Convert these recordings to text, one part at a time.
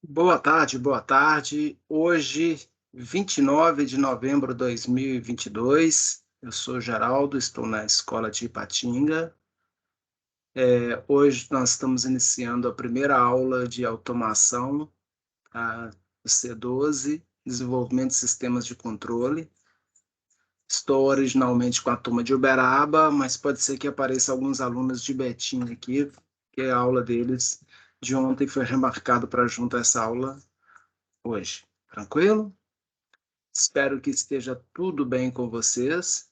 Boa tarde, boa tarde. Hoje, 29 de novembro de 2022, eu sou Geraldo, estou na escola de Ipatinga. Hoje nós estamos iniciando a primeira aula de automação, a C12, Desenvolvimento de Sistemas de Controle. Estou originalmente com a turma de Uberaba, mas pode ser que apareça alguns alunos de Betim aqui, que a aula deles de ontem foi remarcado para junto a essa aula hoje. Tranquilo? Espero que esteja tudo bem com vocês.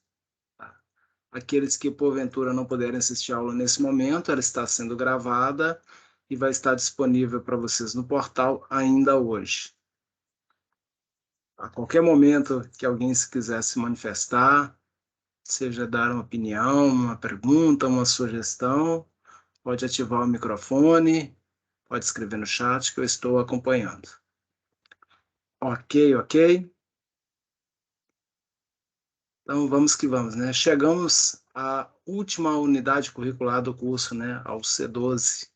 Aqueles que porventura não puderem assistir a aula nesse momento, ela está sendo gravada e vai estar disponível para vocês no portal ainda hoje. A qualquer momento que alguém se quiser se manifestar, seja dar uma opinião, uma pergunta, uma sugestão, pode ativar o microfone, pode escrever no chat que eu estou acompanhando. Ok, ok? Então vamos que vamos, né? Chegamos à última unidade curricular do curso, né? Ao C12,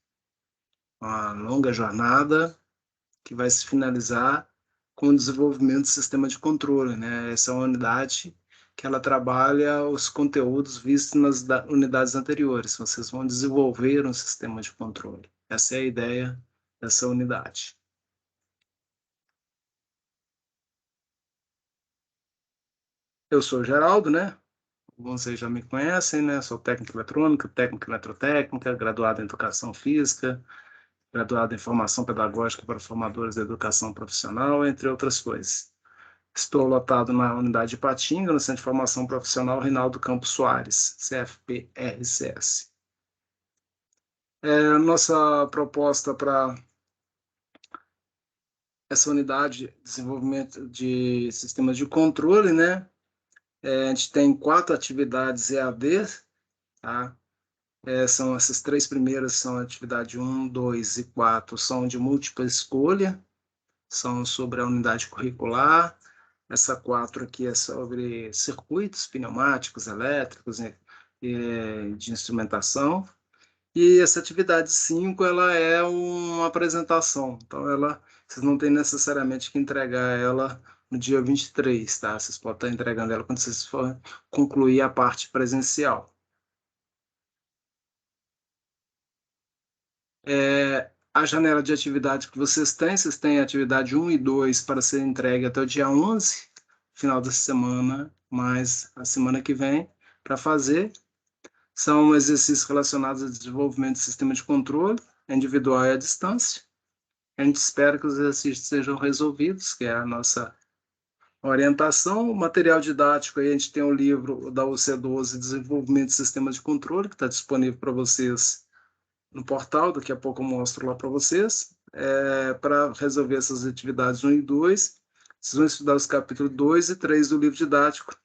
uma longa jornada que vai se finalizar com o desenvolvimento do sistema de controle, né? Essa é uma unidade que ela trabalha os conteúdos vistos nas unidades anteriores. Vocês vão desenvolver um sistema de controle. Essa é a ideia dessa unidade. Eu sou o Geraldo, né? Vocês já me conhecem, né? Sou técnico eletrônico, técnico eletrotécnica, graduado em educação física, graduado em formação pedagógica para formadores de educação profissional, entre outras coisas. Estou lotado na unidade de Patinga, no Centro de Formação Profissional Rinaldo Campos Soares, CFP-RCS. Nossa proposta para essa unidade de desenvolvimento de sistemas de controle, né? A gente tem 4 atividades EAD, tá? São essas 3 primeiras, são atividade 1, 2 e 4, são de múltipla escolha, são sobre a unidade curricular. Essa 4 aqui é sobre circuitos pneumáticos, elétricos, né, de instrumentação. E essa atividade 5 ela é uma apresentação. Então, vocês não têm necessariamente que entregar ela no dia 23, tá? Vocês podem estar entregando ela quando vocês forem concluir a parte presencial. A janela de atividade que vocês têm atividade 1 e 2 para ser entregue até o dia 11, final da semana, mais a semana que vem, para fazer. São exercícios relacionados ao desenvolvimento do sistema de controle, individual e à distância. A gente espera que os exercícios sejam resolvidos, que é a nossa orientação. O material didático, aí a gente tem o livro da UC12, Desenvolvimento de Sistemas de Controle, que está disponível para vocês no portal, daqui a pouco eu mostro lá para vocês. Para resolver essas atividades 1 e 2, vocês vão estudar os capítulos 2 e 3 do livro didático,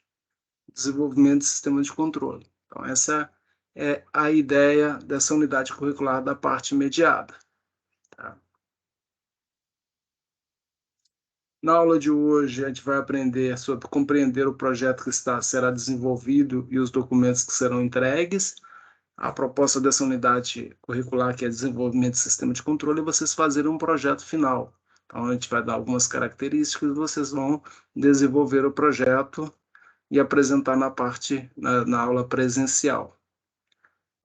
Desenvolvimento de Sistema de Controle. Então, essa é a ideia dessa unidade curricular da parte imediata. Tá? Na aula de hoje, a gente vai aprender sobre compreender o projeto que será desenvolvido e os documentos que serão entregues. A proposta dessa unidade curricular, que é desenvolvimento de sistema de controle, é vocês fazerem um projeto final. Então, a gente vai dar algumas características e vocês vão desenvolver o projeto e apresentar na aula presencial.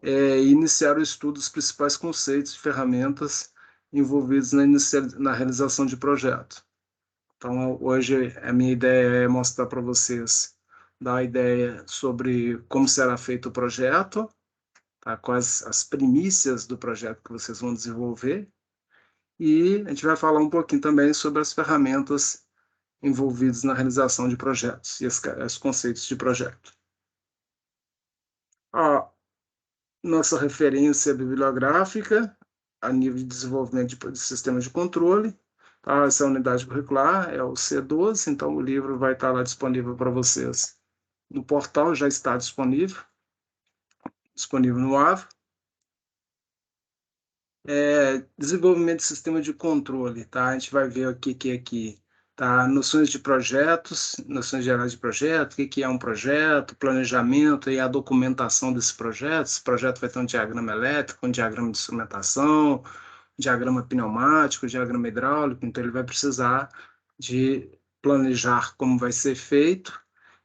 Iniciar o estudo dos principais conceitos e ferramentas envolvidos na realização de projeto. Então, hoje, a minha ideia é mostrar para vocês, dar a ideia sobre como será feito o projeto, tá? Quais as primícias do projeto que vocês vão desenvolver, e a gente vai falar um pouquinho também sobre as ferramentas envolvidas na realização de projetos e os conceitos de projeto. A nossa referência bibliográfica a nível de desenvolvimento de sistemas de controle, tá? Essa unidade curricular é o C12, então o livro vai estar lá disponível para vocês no portal, já está disponível no AVA. Desenvolvimento de sistema de controle, tá? A gente vai ver o que é aqui, tá? Noções de projetos, noções gerais de projeto, o que é um projeto, planejamento e a documentação desse projeto. Esse projeto vai ter um diagrama elétrico, um diagrama de instrumentação, diagrama pneumático, diagrama hidráulico, então ele vai precisar de planejar como vai ser feito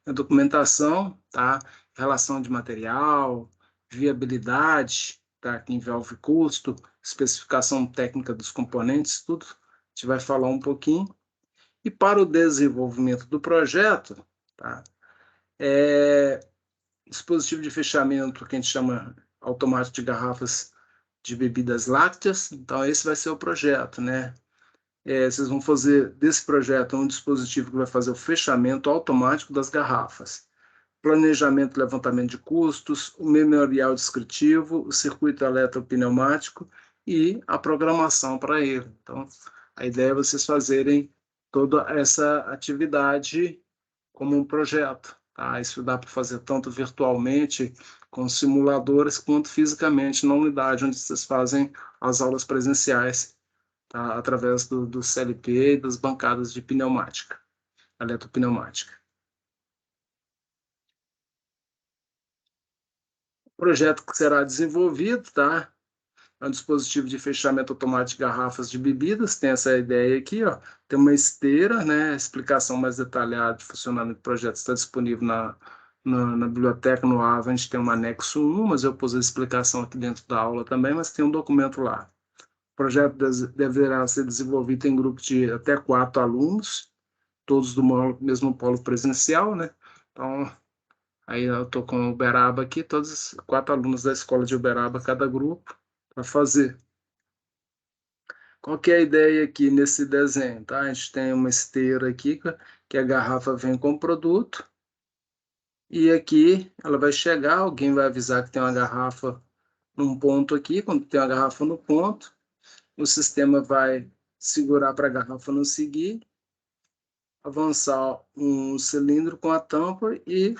a documentação, tá? Relação de material, viabilidade, tá? Que envolve custo, especificação técnica dos componentes, tudo. A gente vai falar um pouquinho. E para o desenvolvimento do projeto, tá? Dispositivo de fechamento que a gente chama automático de garrafas de bebidas lácteas. Então, esse vai ser o projeto, né? Vocês vão fazer desse projeto um dispositivo que vai fazer o fechamento automático das garrafas. Planejamento e levantamento de custos, o memorial descritivo, o circuito eletropneumático e a programação para ele. Então, a ideia é vocês fazerem toda essa atividade como um projeto. Tá? Isso dá para fazer tanto virtualmente com simuladores, quanto fisicamente na unidade onde vocês fazem as aulas presenciais, tá? Através do CLP e das bancadas de pneumática, eletropneumática. O projeto que será desenvolvido, tá? É um dispositivo de fechamento automático de garrafas de bebidas, tem essa ideia aqui, ó. Tem uma esteira, né? A explicação mais detalhada de funcionamento do projeto está disponível na biblioteca, no AVA, a gente tem um anexo 1, mas eu pus a explicação aqui dentro da aula também, mas tem um documento lá. O projeto deverá ser desenvolvido em grupo de até 4 alunos, todos do mesmo polo presencial, né? Então, aí eu estou com o Uberaba aqui, todos os 4 alunos da escola de Uberaba, cada grupo, para fazer. Qual que é a ideia aqui nesse desenho, tá? A gente tem uma esteira aqui, que a garrafa vem com o produto, e aqui ela vai chegar, alguém vai avisar que tem uma garrafa num ponto aqui, quando tem uma garrafa no ponto, o sistema vai segurar para a garrafa não seguir, avançar um cilindro com a tampa e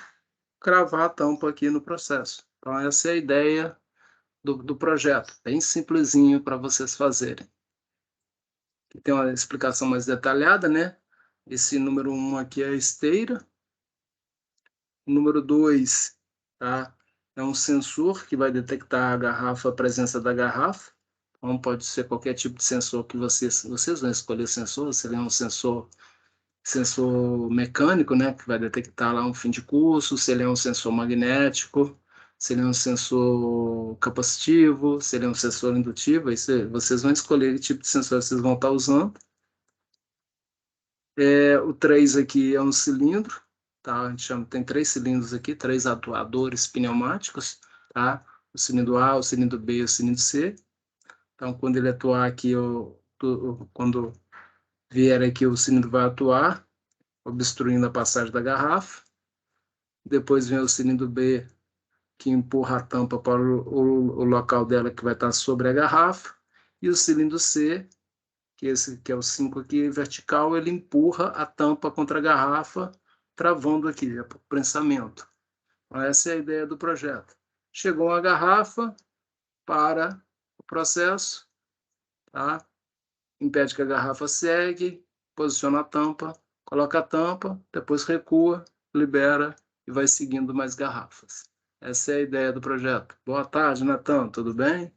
cravar a tampa aqui no processo. Então essa é a ideia do projeto, bem simplesinho para vocês fazerem. Tem uma explicação mais detalhada, né? Esse número 1 aqui é a esteira. O número 2, tá? É um sensor que vai detectar a garrafa, a presença da garrafa. Então, pode ser qualquer tipo de sensor que vocês vão escolher sensor. Se ele é um sensor mecânico, né? Que vai detectar lá um fim de curso. Se ele é um sensor magnético. Se ele é um sensor capacitivo. Se ele é um sensor indutivo. Aí vocês vão escolher que tipo de sensor vocês vão estar usando. O 3 aqui é um cilindro, tá? A gente chama, tem 3 cilindros aqui, 3 atuadores pneumáticos, tá? O cilindro A, o cilindro B e o cilindro C. Então, quando ele atuar aqui, quando vier aqui, o cilindro vai atuar, obstruindo a passagem da garrafa. Depois vem o cilindro B, que empurra a tampa para o local dela, que vai estar sobre a garrafa. E o cilindro C, que esse que é o 5 aqui, vertical, ele empurra a tampa contra a garrafa, travando aqui, o prensamento. Então, essa é a ideia do projeto. Chegou a garrafa, para o processo, tá? Impede que a garrafa segue, posiciona a tampa, coloca a tampa, depois recua, libera e vai seguindo mais garrafas. Essa é a ideia do projeto. Boa tarde, Natan, tudo bem?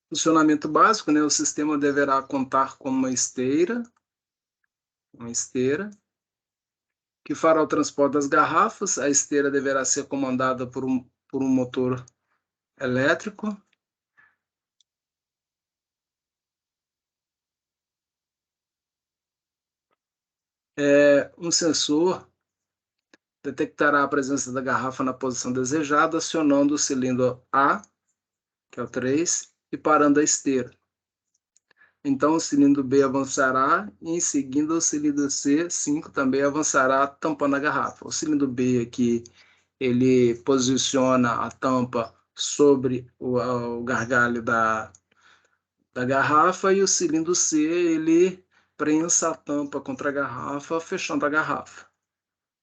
Funcionamento básico, né? O sistema deverá contar com uma esteira, que fará o transporte das garrafas. A esteira deverá ser comandada por um motor elétrico. Um sensor detectará a presença da garrafa na posição desejada, acionando o cilindro A, que é o 3, e parando a esteira. Então, o cilindro B avançará e, em seguida, o cilindro C, 5, também avançará, tampando a garrafa. O cilindro B aqui, ele posiciona a tampa sobre o gargalho da garrafa, e o cilindro C, ele prensa a tampa contra a garrafa, fechando a garrafa.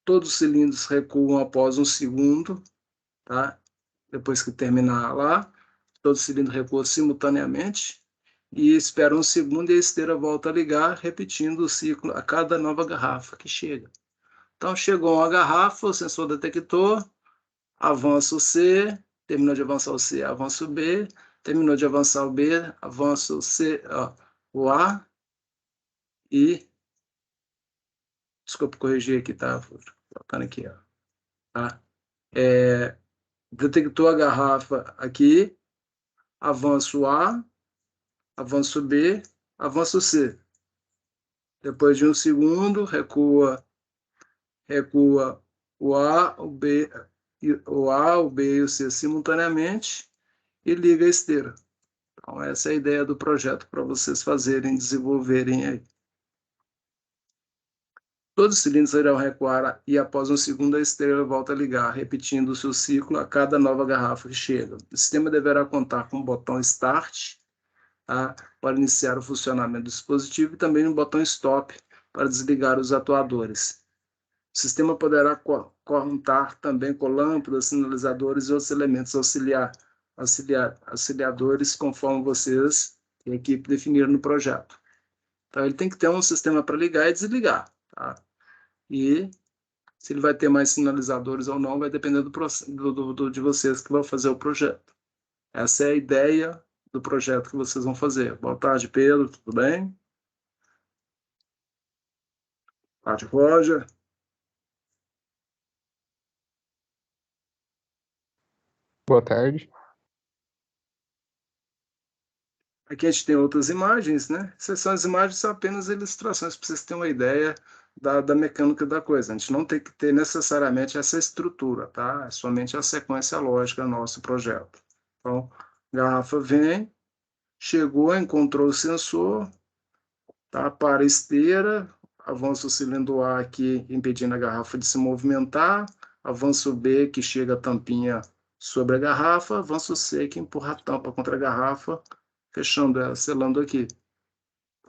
Todos os cilindros recuam após um segundo, tá? Depois que terminar lá, todo cilindro recua simultaneamente e espera um segundo e a esteira volta a ligar, repetindo o ciclo a cada nova garrafa que chega. Então, chegou uma garrafa, o sensor detectou, avança o C, terminou de avançar o C, avança o B, terminou de avançar o B, avança o C, ó, o A e... Desculpa corrigir aqui, tá? Vou colocando aqui, ó. Tá? Detectou a garrafa aqui, avança o A, avança o B, avança o C. Depois de um segundo, recua o A, o B, o B e o C simultaneamente e liga a esteira. Então, essa é a ideia do projeto para vocês fazerem, desenvolverem aí. Todos os cilindros irão recuar e, após um segundo, a esteira volta a ligar, repetindo o seu ciclo a cada nova garrafa que chega. O sistema deverá contar com o botão Start, tá, para iniciar o funcionamento do dispositivo e também um botão Stop para desligar os atuadores. O sistema poderá contar também com lâmpadas, sinalizadores e outros elementos auxiliadores, conforme vocês e a equipe definiram no projeto. Então, ele tem que ter um sistema para ligar e desligar. Tá? E se ele vai ter mais sinalizadores ou não, vai depender de vocês que vão fazer o projeto. Essa é a ideia do projeto que vocês vão fazer. Boa tarde, Pedro, tudo bem? Boa tarde, Roger. Boa tarde. Aqui a gente tem outras imagens, né? Essas são as imagens, são apenas ilustrações para vocês terem uma ideia da mecânica da coisa. A gente não tem que ter necessariamente essa estrutura, tá? É somente a sequência lógica do nosso projeto. Então, garrafa vem, chegou, encontrou o sensor, tá? Para a esteira, avança o cilindro A aqui, impedindo a garrafa de se movimentar, avança o B, que chega a tampinha sobre a garrafa, avança o C, que empurra a tampa contra a garrafa, fechando ela, selando aqui.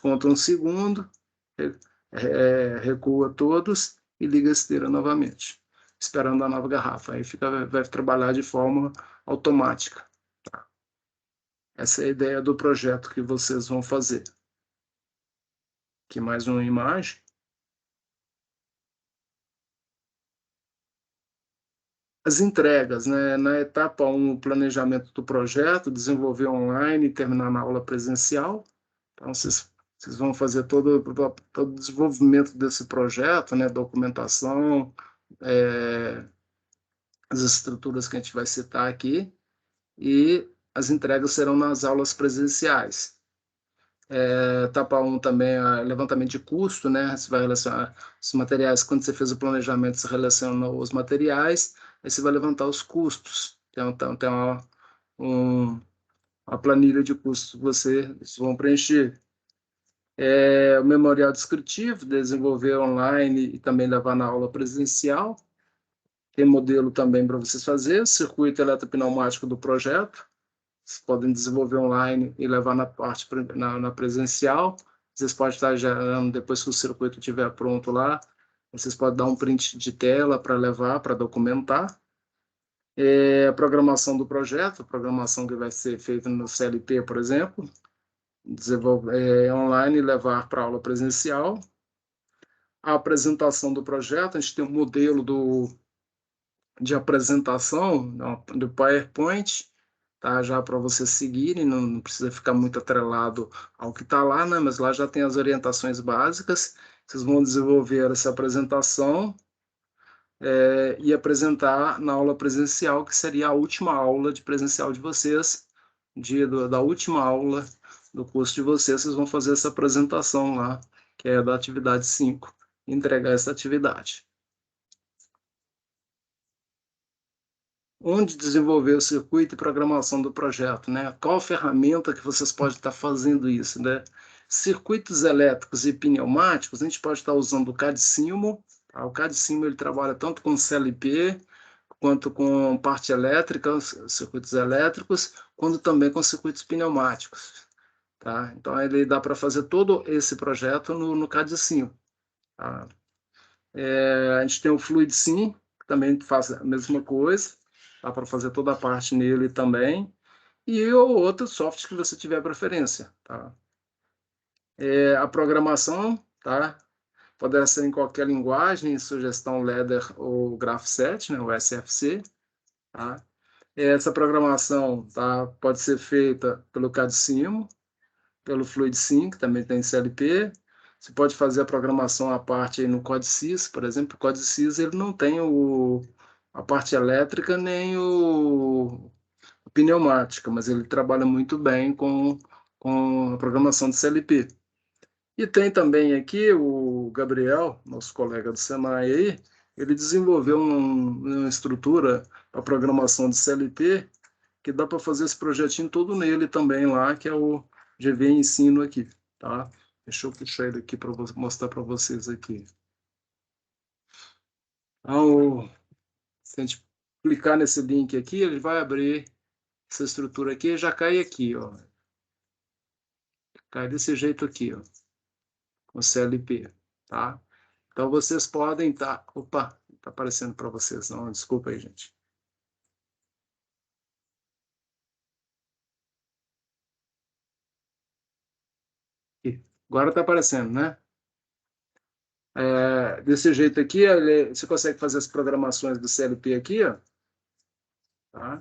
Conta um segundo, recua todos e liga a esteira novamente, esperando a nova garrafa. Aí vai trabalhar de forma automática. Tá? Essa é a ideia do projeto que vocês vão fazer. Aqui mais uma imagem. As entregas, né? Na etapa 1, o planejamento do projeto, desenvolver online e terminar na aula presencial. Então, vocês vão fazer todo o desenvolvimento desse projeto, né? Documentação, as estruturas que a gente vai citar aqui, e as entregas serão nas aulas presenciais. Etapa 1 também é levantamento de custo, né? Você vai relacionar os materiais, quando você fez o planejamento, você relaciona os materiais, aí você vai levantar os custos. Então tem uma planilha de custos que vocês vão preencher. O memorial descritivo, desenvolver online e também levar na aula presencial. Tem modelo também para vocês fazerem, circuito eletropneumático do projeto. Vocês podem desenvolver online e levar na parte na presencial. Vocês podem estar gerando, depois que o circuito estiver pronto lá, vocês podem dar um print de tela para levar, para documentar. A programação do projeto, a programação que vai ser feita no CLP, por exemplo, desenvolver online e levar para a aula presencial. A apresentação do projeto, a gente tem um modelo de apresentação do PowerPoint, tá? Já para vocês seguirem, não precisa ficar muito atrelado ao que está lá, né? Mas lá já tem as orientações básicas. Vocês vão desenvolver essa apresentação e apresentar na aula presencial, que seria a última aula de presencial de vocês, dia da última aula do curso de vocês vão fazer essa apresentação lá, que é da atividade 5, entregar essa atividade. Onde desenvolver o circuito e programação do projeto, né? Qual ferramenta que vocês podem estar fazendo isso, né? Circuitos elétricos e pneumáticos, a gente pode estar usando o CAD-Simo. Tá? O CAD-Simo ele trabalha tanto com CLP, quanto com parte elétrica, circuitos elétricos, quanto também com circuitos pneumáticos. Tá? Então, ele dá para fazer todo esse projeto no CAD-Simo. Tá? A gente tem o FluidSim, que também faz a mesma coisa. Dá para fazer toda a parte nele também. E outro software que você tiver preferência. Tá? A programação, tá? poderá ser em qualquer linguagem, sugestão Ladder ou Graph7, né, o SFC. Tá? Essa programação, tá, pode ser feita pelo CAD-Simo, pelo FluidSync, também tem CLP. Você pode fazer a programação à parte aí no CODESYS, por exemplo. O CODESYS ele não tem a parte elétrica nem a pneumática, mas ele trabalha muito bem com a programação de CLP. E tem também aqui o Gabriel, nosso colega do Senai aí, ele desenvolveu uma estrutura para programação de CLP que dá para fazer esse projetinho todo nele também lá, que é o GV Ensino aqui, tá? Deixa eu puxar ele aqui para mostrar para vocês aqui. Então, se a gente clicar nesse link aqui, ele vai abrir essa estrutura aqui e já cai aqui, ó. Cai desse jeito aqui, ó, com CLP, tá? Então, vocês podem estar... Opa, tá aparecendo para vocês, não, desculpa aí, gente. Aqui. Agora está aparecendo, né? Desse jeito aqui, você consegue fazer as programações do CLP aqui, ó. Tá?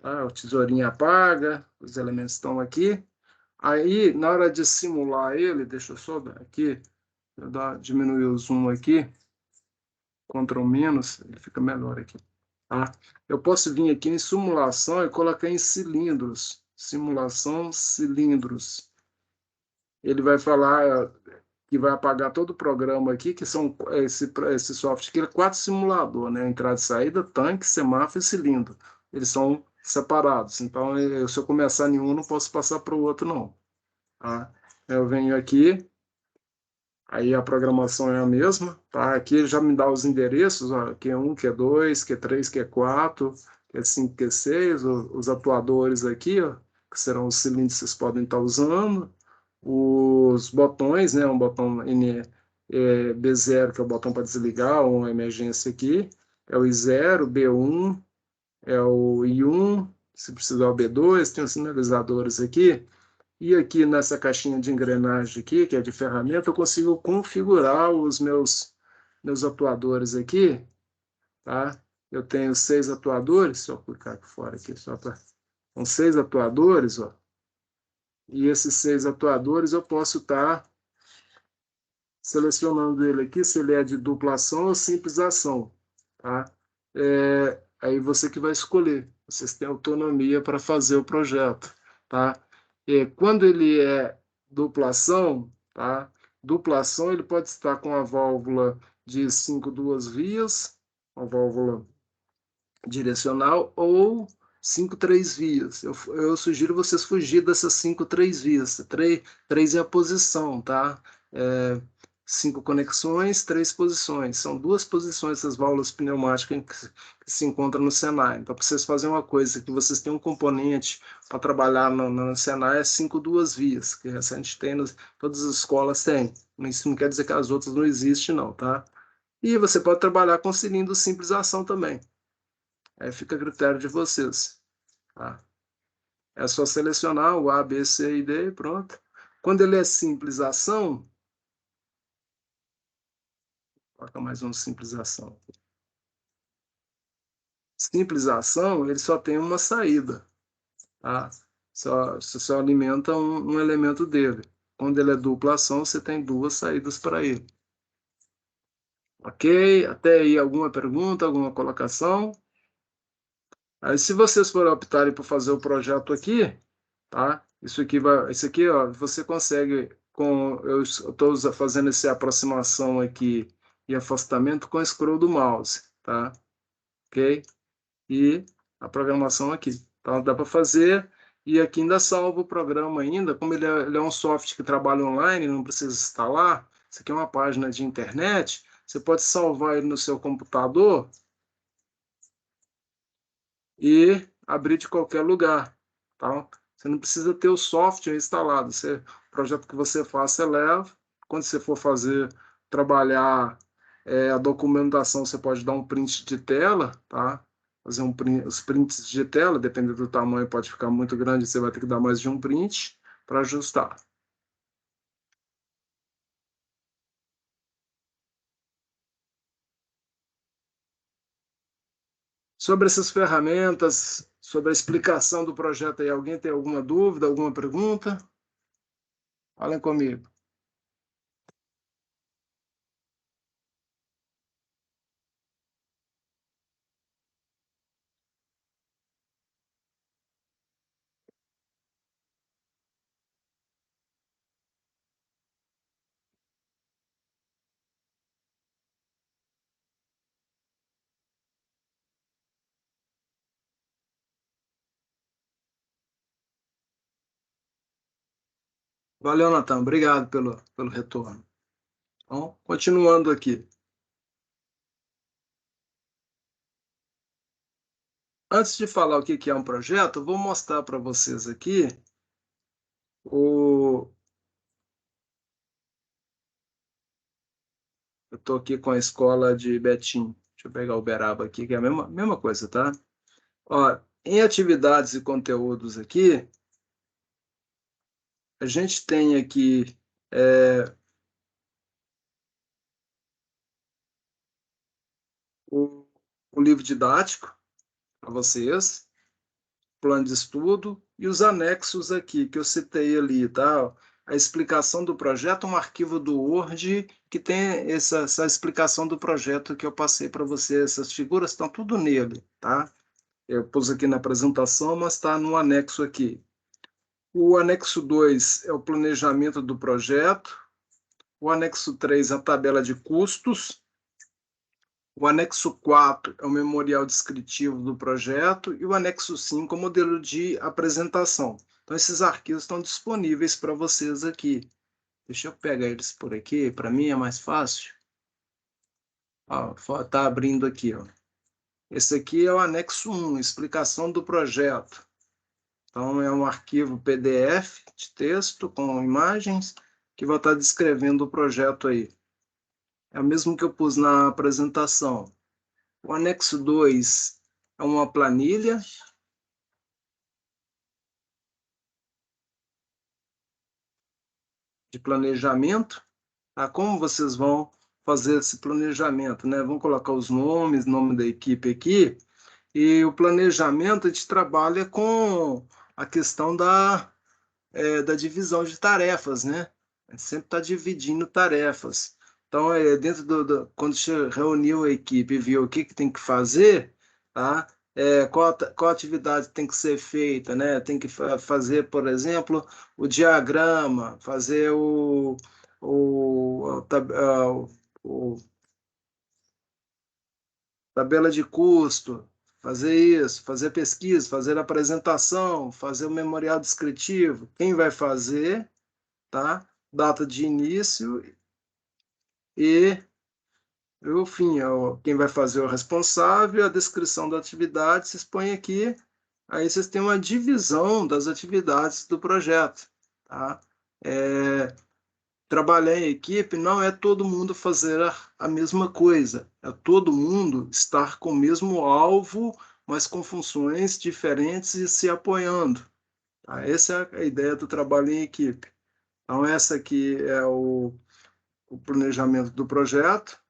Tá? O tesourinho apaga, os elementos estão aqui. Aí, na hora de simular ele, deixa eu só aqui, diminuir o zoom aqui, Ctrl menos, ele fica melhor aqui. Tá? Eu posso vir aqui em simulação e colocar em cilindros. Simulação, cilindros. Ele vai falar que vai apagar todo o programa aqui, que são esse software aqui, é 4 simuladores, né? Entrada e saída, tanque, semáforo e cilindro. Eles são separados. Então, se eu começar em um, não posso passar para o outro, não. Tá? Eu venho aqui, aí a programação é a mesma. Tá? Aqui ele já me dá os endereços, ó, Q1, Q2, Q3, Q4, Q5, Q6, os atuadores aqui, ó, que serão os cilindros que vocês podem estar usando. Os botões, né? Um botão B0, que é o botão para desligar, uma emergência aqui. É o I0, B1, é o I1, se precisar o B2, tem os sinalizadores aqui. E aqui nessa caixinha de engrenagem aqui, que é de ferramenta, eu consigo configurar os meus atuadores aqui, tá? Eu tenho 6 atuadores, só clicar aqui fora aqui, só para... São 6 atuadores, ó. E esses 6 atuadores eu posso estar selecionando ele aqui, se ele é de dupla ação ou simples ação, tá? Aí você que vai escolher. Vocês têm autonomia para fazer o projeto, tá? Quando ele é dupla ação, tá? Dupla ação ele pode estar com a válvula de 5 duas vias, uma válvula direcional ou 5 três vias. Eu sugiro vocês fugir dessas 5 três vias. Três é a posição, tá? 5 conexões, 3 posições. São 2 posições essas válvulas pneumáticas que se encontram no Senai. Então, para vocês fazerem uma coisa, que vocês têm um componente para trabalhar no Senai, é 5 duas vias, que a gente tem, todas as escolas têm. Isso não quer dizer que as outras não existem, não, tá? E você pode trabalhar com cilindro simples ação também. Aí fica a critério de vocês. Tá? É só selecionar o A, B, C e D e pronto. Quando ele é simples ação, coloca mais um simples ação. Simples ação, ele só tem uma saída. Tá? Você só alimenta um elemento dele. Quando ele é dupla ação, você tem 2 saídas para ele. Ok? Até aí alguma pergunta, alguma colocação? Aí, se vocês forem optarem por fazer o projeto aqui, tá? Isso aqui, ó, você consegue eu estou fazendo essa aproximação aqui e afastamento com o scroll do mouse, tá? Ok? E a programação aqui. Então dá para fazer e aqui ainda salva o programa ainda, como ele é um software que trabalha online, não precisa instalar. Isso aqui é uma página de internet. Você pode salvar ele no seu computador e abrir de qualquer lugar, tá? Você não precisa ter o software instalado. O projeto que você faz, você leva. Quando você for trabalhar a documentação, você pode dar um print de tela, tá? Fazer os prints de tela, dependendo do tamanho, pode ficar muito grande, você vai ter que dar mais de um print para ajustar. Sobre essas ferramentas, sobre a explicação do projeto aí, alguém tem alguma dúvida, alguma pergunta? Falem comigo. Valeu, Natan. Obrigado pelo retorno. Então, continuando aqui. Antes de falar o que é um projeto, eu vou mostrar para vocês aqui o... Eu estou aqui com a escola de Betim. Deixa eu pegar o Uberaba aqui, que é a mesma coisa, tá? Ó, em atividades e conteúdos aqui, a gente tem aqui o, o livro didático para vocês, plano de estudo e os anexos aqui que eu citei ali, tá? A explicação do projeto, um arquivo do Word que tem essa explicação do projeto que eu passei para vocês. Essas figuras estão tudo nele, tá? Eu pus aqui na apresentação, mas está no anexo aqui. O anexo 2 é o planejamento do projeto. O anexo 3 é a tabela de custos. O anexo 4 é o memorial descritivo do projeto e o anexo 5 é o modelo de apresentação. Então, esses arquivos estão disponíveis para vocês aqui. Deixa eu pegar eles por aqui, para mim é mais fácil. Está abrindo aqui. Ó. Esse aqui é o anexo 1, explicação do projeto. Então, é um arquivo PDF de texto com imagens que vai estar descrevendo o projeto aí. É o mesmo que eu pus na apresentação. O anexo 2 é uma planilha de planejamento. Tá? Como vocês vão fazer esse planejamento, né? Vão colocar os nomes, nome da equipe aqui. E o planejamento a gente trabalha com a questão da divisão de tarefas, né? A gente sempre está dividindo tarefas. Então, dentro quando você reuniu a equipe e viu o que tem que fazer, tá? Qual atividade tem que ser feita, né? Tem que fazer, por exemplo, o diagrama, fazer o, o tabela de custo, fazer isso, fazer pesquisa, fazer apresentação, fazer o memorial descritivo. Quem vai fazer, tá? Data de início e o fim. Quem vai fazer é o responsável, a descrição da atividade se expõe aqui. Aí vocês têm uma divisão das atividades do projeto, tá? Trabalhar em equipe não é todo mundo fazer a mesma coisa, é todo mundo estar com o mesmo alvo, mas com funções diferentes e se apoiando. Tá? Essa é a ideia do trabalho em equipe. Então, essa aqui é o planejamento do projeto.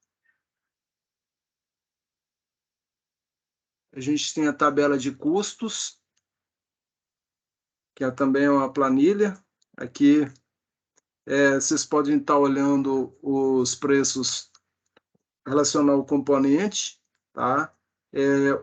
A gente tem a tabela de custos, que é também uma planilha. Aqui vocês podem estar olhando os preços relacionados ao componente, tá?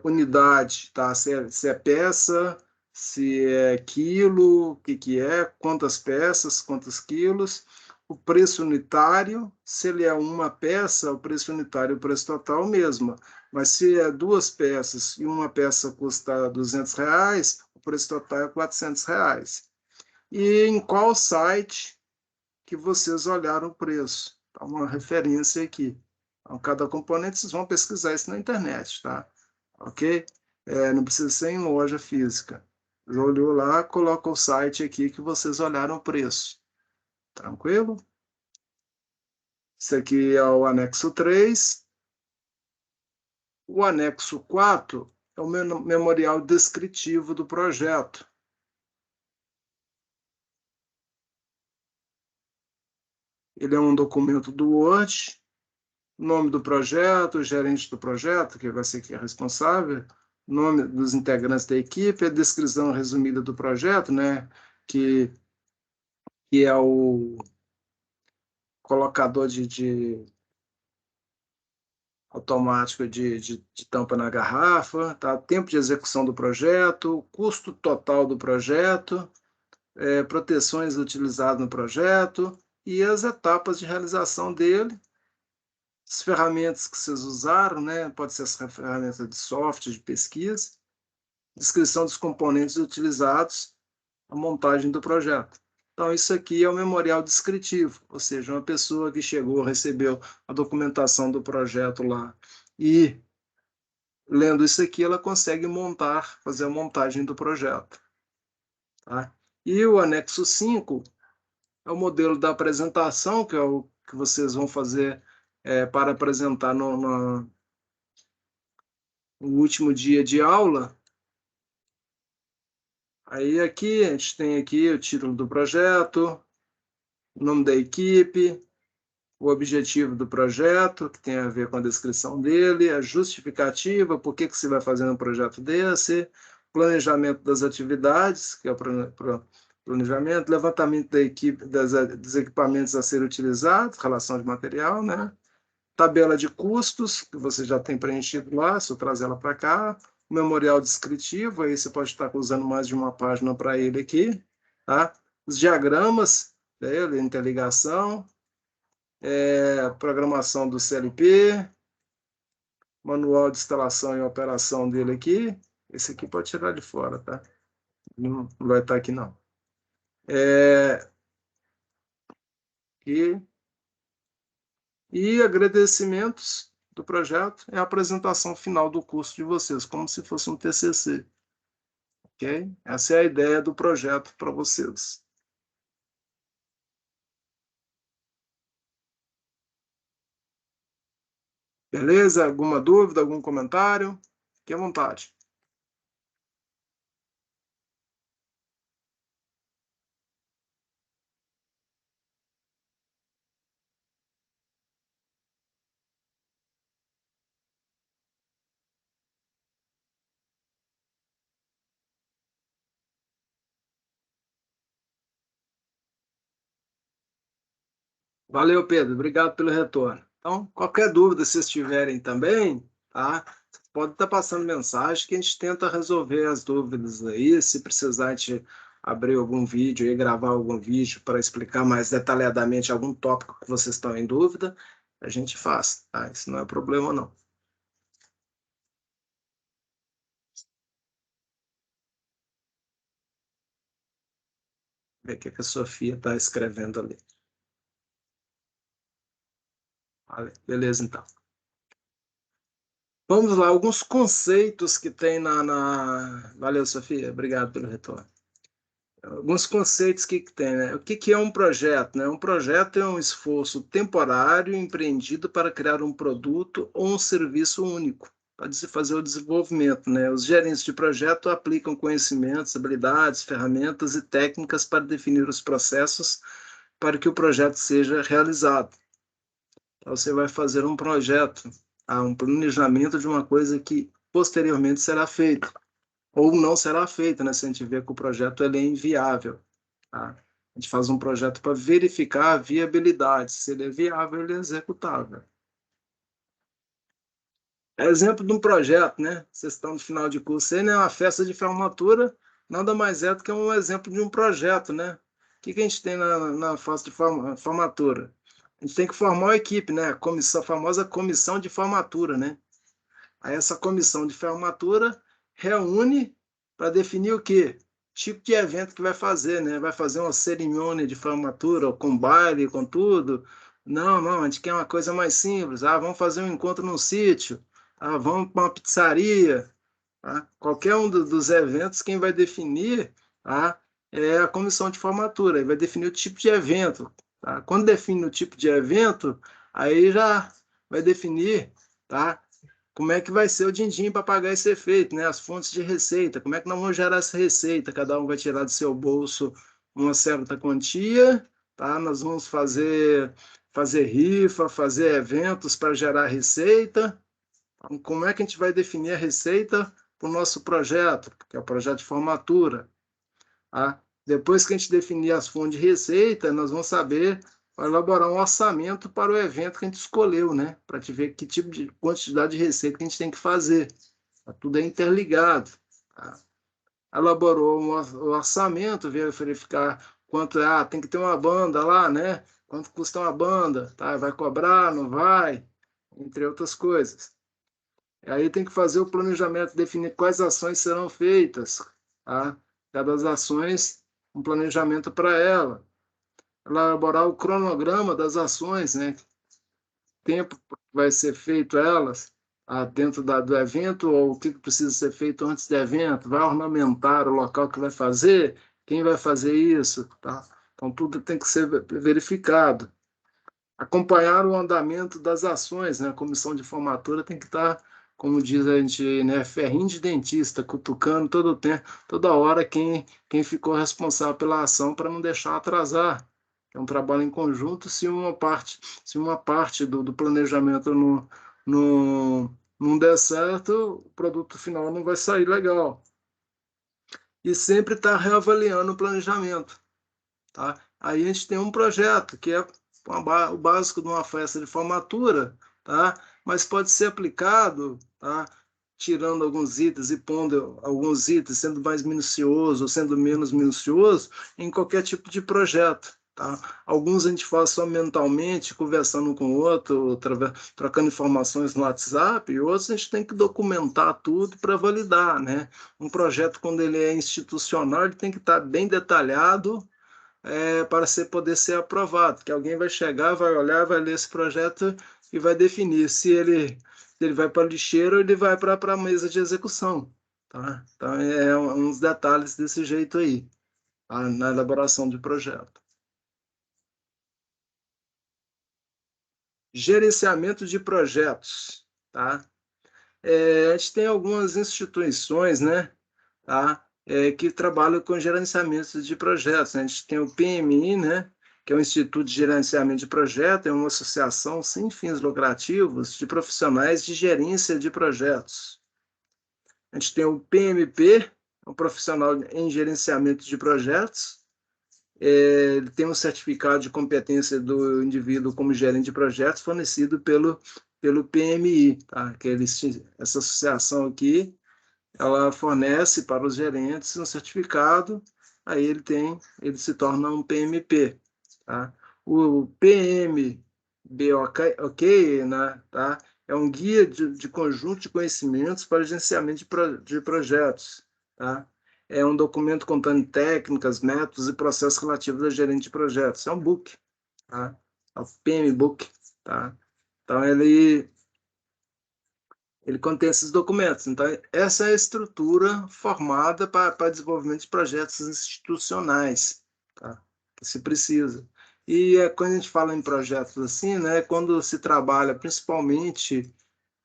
Unidade, tá? Se é peça, se é quilo, o que é, quantas peças, quantos quilos. O preço unitário, se ele é uma peça, o preço unitário, o preço total mesmo. Mas se é duas peças e uma peça custa R$ 200, o preço total é R$ 400. E em qual site que vocês olharam o preço? Tá uma referência aqui. Então, cada componente vocês vão pesquisar isso na internet, tá? Ok? Não precisa ser em loja física. Olhou lá, coloca o site aqui que vocês olharam o preço. Tranquilo? Esse aqui é o anexo 3. O anexo 4 é o memorial descritivo do projeto. Ele é um documento do Word, nome do projeto, o gerente do projeto, que vai ser que é responsável, nome dos integrantes da equipe, a descrição resumida do projeto, né, que é o colocador de automático de tampa na garrafa, tá? Tempo de execução do projeto, custo total do projeto, proteções utilizadas no projeto e as etapas de realização dele, as ferramentas que vocês usaram, né? Pode ser as ferramentas de software, de pesquisa, descrição dos componentes utilizados, a montagem do projeto. Então, isso aqui é o memorial descritivo, ou seja, uma pessoa que chegou, recebeu a documentação do projeto lá e, lendo isso aqui, ela consegue montar, fazer a montagem do projeto. Tá? E o anexo 5 é o modelo da apresentação, que é o que vocês vão fazer para apresentar no último dia de aula. Aí aqui a gente tem aqui o título do projeto, o nome da equipe, o objetivo do projeto, que tem a ver com a descrição dele, a justificativa, por que você vai fazer um projeto desse, planejamento das atividades, que é o planejamento, levantamento da equipe, dos equipamentos a ser utilizados, relação de material, né? Tabela de custos, que você já tem preenchido lá, se eu trazer ela para cá, o memorial descritivo, aí você pode estar usando mais de uma página para ele aqui, tá? Os diagramas dele, interligação, programação do CLP, manual de instalação e operação dele aqui, esse aqui pode tirar de fora, tá? Não vai estar aqui, não. E agradecimentos do projeto é a apresentação final do curso de vocês, como se fosse um TCC. Ok? Essa é a ideia do projeto para vocês. Beleza? Alguma dúvida, algum comentário? Fique à vontade. Valeu, Pedro. Obrigado pelo retorno. Então, qualquer dúvida, se vocês tiverem também, tá? Pode estar passando mensagem que a gente tenta resolver as dúvidas aí. Se precisar, a gente abrir algum vídeo e gravar algum vídeo para explicar mais detalhadamente algum tópico que vocês estão em dúvida, a gente faz, tá? Isso não é problema, não. Ver o que a Sofia está escrevendo ali. Beleza, então. Vamos lá, alguns conceitos que tem Valeu, Sofia, obrigado pelo retorno. Alguns conceitos que tem, né? O que é um projeto, né? Um projeto é um esforço temporário empreendido para criar um produto ou um serviço único, para se fazer o desenvolvimento, né? Os gerentes de projeto aplicam conhecimentos, habilidades, ferramentas e técnicas para definir os processos para que o projeto seja realizado. Então, você vai fazer um projeto, um planejamento de uma coisa que posteriormente será feita ou não será feita, né? Se a gente vê que o projeto ele é inviável, tá? A gente faz um projeto para verificar a viabilidade, se ele é viável, ele é executável. É exemplo de um projeto, né? Vocês estão no final de curso aí, né? Uma festa de formatura nada mais é do que um exemplo de um projeto, né? O que a gente tem na festa de formatura? A gente tem que formar uma equipe, né? A famosa comissão de formatura, né? Aí essa comissão de formatura reúne para definir o quê? Tipo de evento que vai fazer, né? Vai fazer uma cerimônia de formatura, com baile, com tudo? Não, a gente quer uma coisa mais simples. Vamos fazer um encontro num sítio. Vamos para uma pizzaria. Tá? Qualquer um dos eventos, quem vai definir, tá? É a comissão de formatura. Ele vai definir o tipo de evento. Tá? Quando define o tipo de evento, aí já vai definir, tá? Como é que vai ser o din-din para pagar esse efeito, né? As fontes de receita, como é que nós vamos gerar essa receita? Cada um vai tirar do seu bolso uma certa quantia, tá? Nós vamos fazer rifa, fazer eventos para gerar receita. Então, como é que a gente vai definir a receita para o nosso projeto, que é o projeto de formatura. Tá? Depois que a gente definir as fontes de receita, nós vamos saber elaborar um orçamento para o evento que a gente escolheu, né? Para te ver que tipo de quantidade de receita que a gente tem que fazer. Tá? Tudo é interligado. Tá? Elaborou o orçamento, verificar quanto é, tem que ter uma banda lá, né? Quanto custa uma banda, tá? Vai cobrar, não vai, entre outras coisas. Aí tem que fazer o planejamento, definir quais ações serão feitas, tá? Cada das ações, um planejamento para ela. Elaborar o cronograma das ações, né? Tempo que vai ser feito elas, dentro do evento, ou o que precisa ser feito antes do evento, vai ornamentar o local que vai fazer, quem vai fazer isso, tá? Então, tudo tem que ser verificado. Acompanhar o andamento das ações, né? A comissão de formatura tem que estar, como diz a gente, né? Ferrinho de dentista, cutucando todo o tempo, toda hora quem ficou responsável pela ação para não deixar atrasar. É um trabalho em conjunto. Se uma parte do planejamento não der certo, o produto final não vai sair legal. E sempre estar reavaliando o planejamento. Tá? Aí a gente tem um projeto, que é o básico de uma festa de formatura, tá? Mas pode ser aplicado, tá? Tirando alguns itens e pondo alguns itens, sendo mais minucioso ou sendo menos minucioso, em qualquer tipo de projeto. Tá? Alguns a gente faz só mentalmente, conversando com o outro, trocando informações no WhatsApp, e outros a gente tem que documentar tudo para validar. Né? Um projeto, quando ele é institucional, ele tem que estar bem detalhado, para poder ser aprovado, que alguém vai chegar, vai olhar, vai ler esse projeto e vai definir se ele vai para a lixeira ou ele vai para a mesa de execução. Tá? Então, uns detalhes desse jeito aí, tá? Na elaboração de projeto. Gerenciamento de projetos. Tá? A gente tem algumas instituições, né? Tá? Que trabalham com gerenciamento de projetos. A gente tem o PMI, né? Que é o Instituto de Gerenciamento de Projetos, é uma associação sem fins lucrativos de profissionais de gerência de projetos. A gente tem o PMP, um profissional em gerenciamento de projetos. Ele tem um certificado de competência do indivíduo como gerente de projetos fornecido pelo PMI, tá? Essa associação aqui, ela fornece para os gerentes um certificado, aí ele se torna um PMP. Tá? O PMBOK, né, tá? É um guia de conjunto de conhecimentos para gerenciamento de projetos. Tá? É um documento contendo técnicas, métodos e processos relativos a gerente de projetos. É um book. Tá? É o PMBOK. Tá? Então, ele contém esses documentos. Então, essa é a estrutura formada para desenvolvimento de projetos institucionais, tá? Que se precisa. E quando a gente fala em projetos assim, né, quando se trabalha principalmente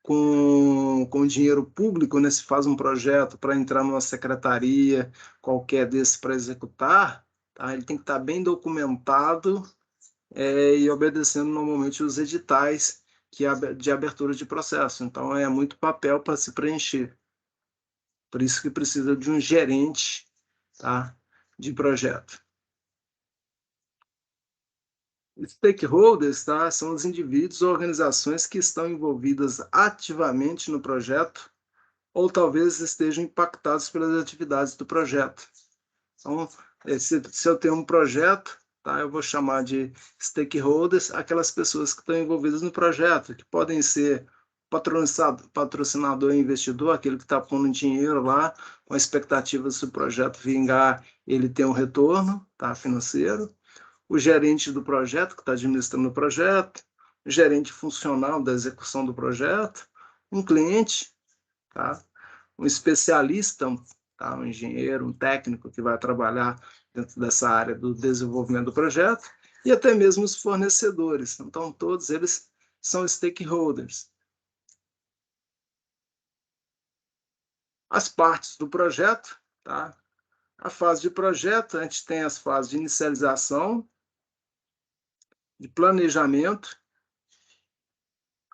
com dinheiro público, né, se faz um projeto para entrar numa secretaria qualquer desse para executar, tá? Ele tem que estar bem documentado, e obedecendo normalmente os editais de abertura de processo. Então, é muito papel para se preencher. Por isso que precisa de um gerente, tá, de projeto. Stakeholders, tá, são os indivíduos ou organizações que estão envolvidas ativamente no projeto ou talvez estejam impactados pelas atividades do projeto. Então, se eu tenho um projeto, tá, eu vou chamar de stakeholders aquelas pessoas que estão envolvidas no projeto, que podem ser patrocinador e investidor, aquele que está pondo dinheiro lá, com a expectativa de se o projeto vingar, ele ter um retorno, tá, financeiro. O gerente do projeto, que está administrando o projeto. O gerente funcional da execução do projeto. Um cliente, tá? Um especialista, tá? Um engenheiro, um técnico que vai trabalhar dentro dessa área do desenvolvimento do projeto, e até mesmo os fornecedores. Então, todos eles são stakeholders. As partes do projeto, tá? A fase de projeto, a gente tem as fases de inicialização, de planejamento.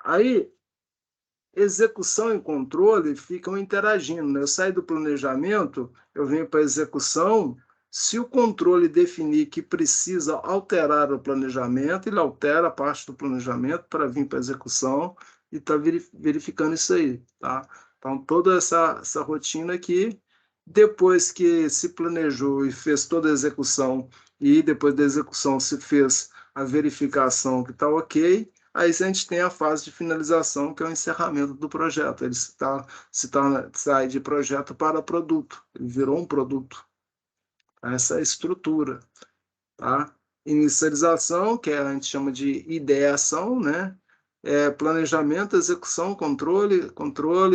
Aí, execução e controle ficam interagindo, né? Eu saio do planejamento, eu venho para a execução. Se o controle definir que precisa alterar o planejamento, ele altera a parte do planejamento para vir para a execução e está verificando isso aí, tá? Então, toda essa rotina aqui, depois que se planejou e fez toda a execução, e depois da execução se fez a verificação que está ok, aí a gente tem a fase de finalização, que é o encerramento do projeto. Ele sai de projeto para produto, ele virou um produto. Essa é a estrutura, tá? Inicialização, que a gente chama de ideação, né? Planejamento, execução, controle,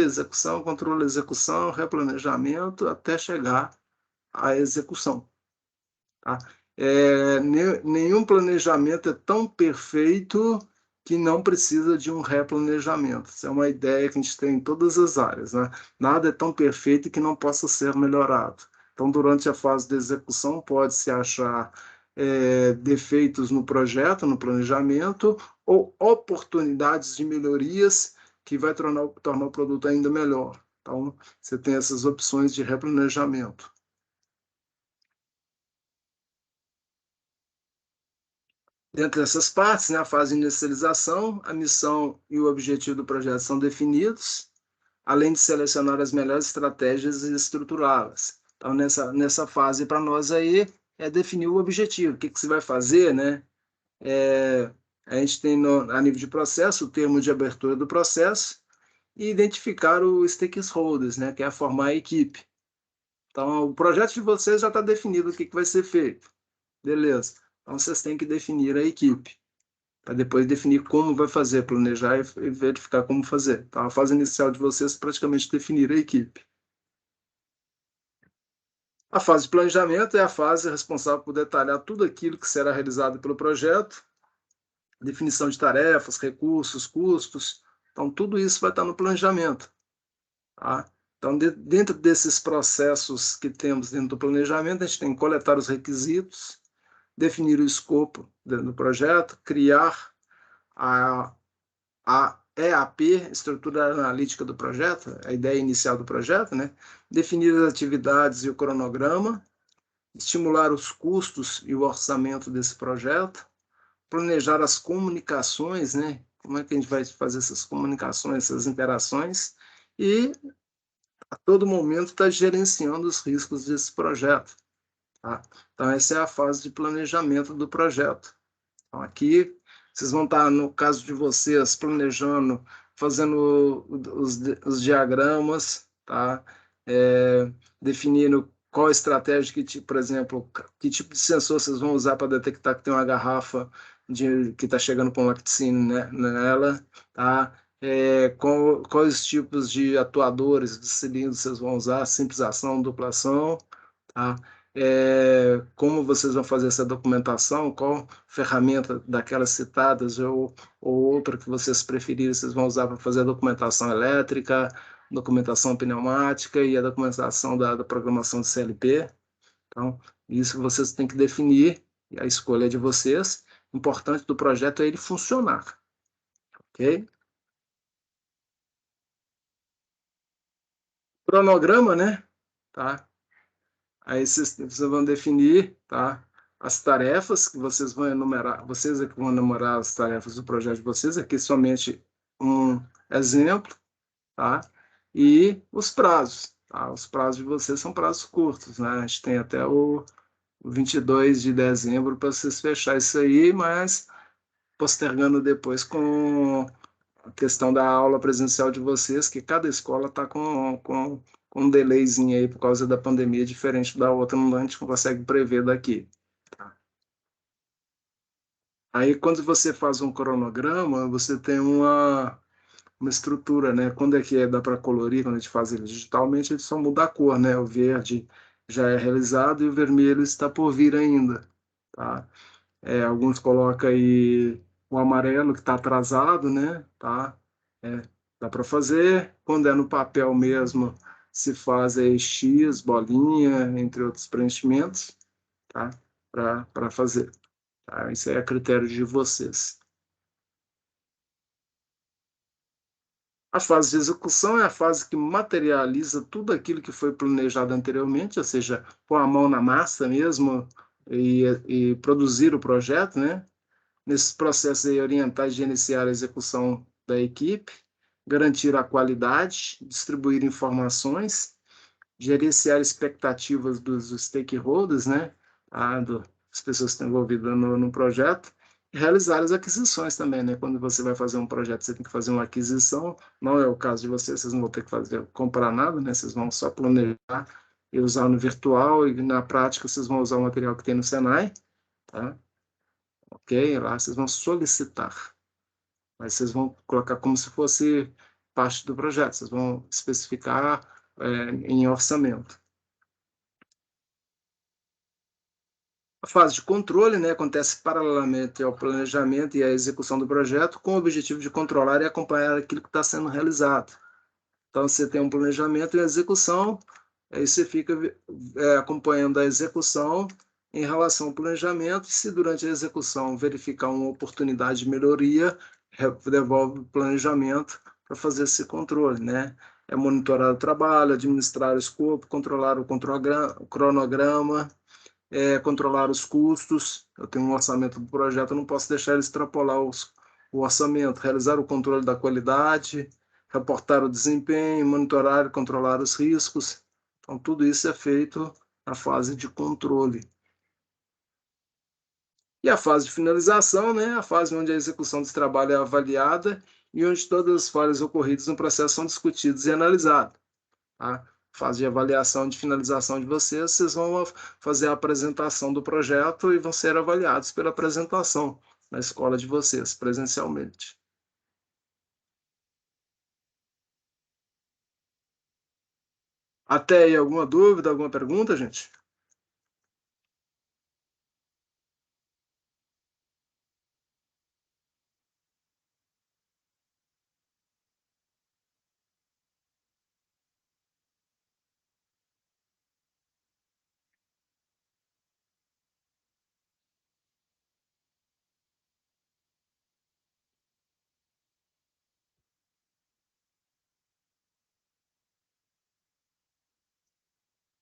execução, replanejamento, até chegar à execução, tá? Nenhum planejamento é tão perfeito que não precisa de um replanejamento. Isso é uma ideia que a gente tem em todas as áreas, né? Nada é tão perfeito que não possa ser melhorado. Então, durante a fase de execução, pode-se achar defeitos no projeto, no planejamento, ou oportunidades de melhorias que vai tornar o produto ainda melhor. Então, você tem essas opções de replanejamento. Dentro dessas partes, né, a fase de inicialização, a missão e o objetivo do projeto são definidos, além de selecionar as melhores estratégias e estruturá-las. Então, nessa fase, para nós aí, é definir o objetivo, o que, que você vai fazer, né? A gente tem, a nível de processo, o termo de abertura do processo e identificar os stakeholders, né, que é formar a equipe. Então, o projeto de vocês já está definido o que, que vai ser feito. Beleza. Então, vocês têm que definir a equipe, para depois definir como vai fazer, planejar e verificar como fazer. Então, a fase inicial de vocês é praticamente definir a equipe. A fase de planejamento é a fase responsável por detalhar tudo aquilo que será realizado pelo projeto, definição de tarefas, recursos, custos. Então, tudo isso vai estar no planejamento, tá? Então, dentro desses processos que temos dentro do planejamento, a gente tem que coletar os requisitos, definir o escopo do projeto, criar a EAP, estrutura analítica do projeto, a ideia inicial do projeto, né? Definir as atividades e o cronograma, estimular os custos e o orçamento desse projeto, planejar as comunicações, né? Como é que a gente vai fazer essas comunicações, essas interações, e a todo momento está gerenciando os riscos desse projeto, tá? Então, essa é a fase de planejamento do projeto. Então, aqui, vocês vão estar, no caso de vocês, planejando, fazendo os diagramas, tá? Definindo qual estratégia, que tipo, por exemplo, que tipo de sensor vocês vão usar para detectar que tem uma garrafa que está chegando com lacticínio, né, nela, tá? Quais tipos de atuadores de cilindros vocês vão usar, simples ação, dupla ação, tá? Como vocês vão fazer essa documentação, qual ferramenta daquelas citadas ou outra que vocês preferirem, vocês vão usar para fazer a documentação elétrica, documentação pneumática e a documentação da programação de CLP. Então, isso vocês têm que definir, e a escolha é de vocês. O importante do projeto é ele funcionar, ok? Cronograma, né? Tá? Aí vocês vão definir, tá? As tarefas que vocês vão enumerar, vocês é que vão enumerar as tarefas do projeto de vocês, aqui somente um exemplo, tá? E os prazos, tá? Os prazos de vocês são prazos curtos, né? A gente tem até o 22 de dezembro para vocês fechar isso aí, mas postergando depois com a questão da aula presencial de vocês, que cada escola está com um delayzinho aí por causa da pandemia, diferente da outra, não a gente não consegue prever daqui. Tá? Aí, quando você faz um cronograma, você tem uma estrutura, né? Quando é que dá para colorir, quando a gente faz ele digitalmente, ele só muda a cor, né? O verde já é realizado e o vermelho está por vir ainda, tá? Alguns colocam aí o amarelo que está atrasado, né? Tá? É, dá para fazer. Quando é no papel mesmo, se faz aí X, bolinha, entre outros preenchimentos, tá? Para fazer. Tá? Isso aí é a critério de vocês. A fase de execução é a fase que materializa tudo aquilo que foi planejado anteriormente, ou seja, pôr a mão na massa mesmo e produzir o projeto, né? Nesse processo aí, orientar e gerenciar a execução da equipe, garantir a qualidade, distribuir informações, gerenciar expectativas dos stakeholders, né? Das pessoas que estão envolvidas no projeto, e realizar as aquisições também, né? Quando você vai fazer um projeto, você tem que fazer uma aquisição, não é o caso de vocês, vocês não vão ter que comprar nada, né? Vocês vão só planejar e usar no virtual, e na prática vocês vão usar o material que tem no Senai, tá? Ok? Lá vocês vão solicitar, mas vocês vão colocar como se fosse parte do projeto, vocês vão especificar em orçamento. A fase de controle, né, acontece paralelamente ao planejamento e à execução do projeto, com o objetivo de controlar e acompanhar aquilo que está sendo realizado. Então, você tem um planejamento e a execução, aí você fica acompanhando a execução em relação ao planejamento, e se durante a execução verificar uma oportunidade de melhoria, devolve o planejamento para fazer esse controle, né? É monitorar o trabalho, administrar o escopo, controlar o cronograma, controlar os custos. Eu tenho um orçamento do projeto, eu não posso deixar ele extrapolar o orçamento, realizar o controle da qualidade, reportar o desempenho, monitorar e controlar os riscos. Então, tudo isso é feito na fase de controle. E a fase de finalização, né? A fase onde a execução desse trabalho é avaliada e onde todas as falhas ocorridas no processo são discutidas e analisadas. Tá? Fase de avaliação de finalização de vocês, vocês vão fazer a apresentação do projeto e vão ser avaliados pela apresentação na escola de vocês, presencialmente. Até aí, alguma dúvida, alguma pergunta, gente?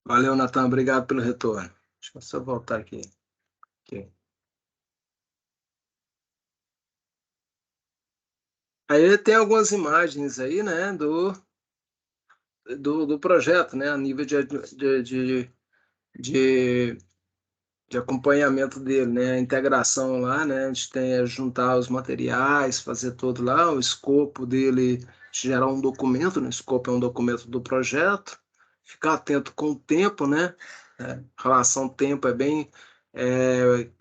Valeu, Natan, obrigado pelo retorno. Deixa eu só voltar aqui. Ok. Aí tem algumas imagens aí, né, do projeto, né, a nível de de acompanhamento dele, né? A integração lá, né? A gente tem juntar os materiais, fazer todo lá, o escopo dele, gerar um documento, né? O escopo é um documento do projeto, ficar atento com o tempo, né? Relação tempo é bem